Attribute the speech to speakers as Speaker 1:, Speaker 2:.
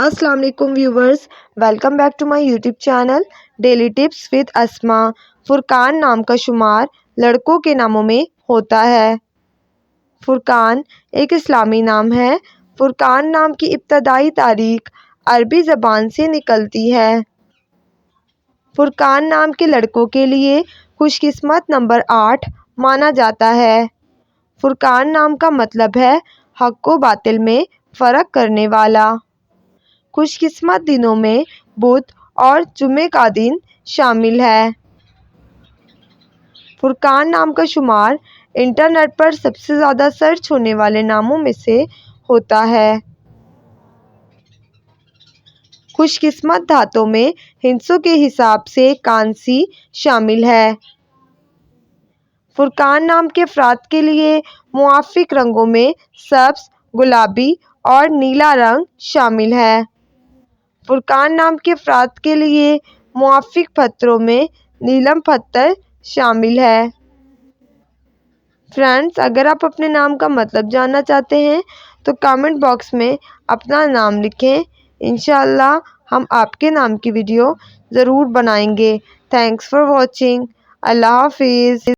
Speaker 1: السلام علیکم viewers, welcome back to my YouTube channel daily tips with Asma. Furqan نام کا شمار لڑکوں کے ناموں میں ہوتا ہے۔ فرقان ایک اسلامی نام ہے۔ فرقان نام کی ابتدائی تاریخ عربی زبان سے نکلتی ہے۔ فرقان نام کے لڑکوں کے لیے خوش قسمت نمبر 8 مانا جاتا ہے۔ فرقان نام کا مطلب ہے حق و باطل میں فرق کرنے والا۔ خوش قسمت دنوں میں بدھ اور جمعے کا دن شامل ہے۔ فرقان نام کا شمار انٹرنیٹ پر سب سے زیادہ سرچ ہونے والے ناموں میں سے ہوتا ہے۔ خوش قسمت دھاتوں میں ہندسوں کے حساب سے کانسی شامل ہے۔ فرقان نام کے افراد کے لیے موافق رنگوں میں سبز، گلابی اور نیلا رنگ شامل ہے۔ فرقان نام کے افراد کے لیے موافق پتھروں میں نیلم پتھر شامل ہے۔ فرینڈز، اگر آپ اپنے نام کا مطلب جاننا چاہتے ہیں تو کامنٹ باکس میں اپنا نام لکھیں۔ انشاءاللہ ہم آپ کے نام کی ویڈیو ضرور بنائیں گے۔ Thanks for watching. اللہ حافظ۔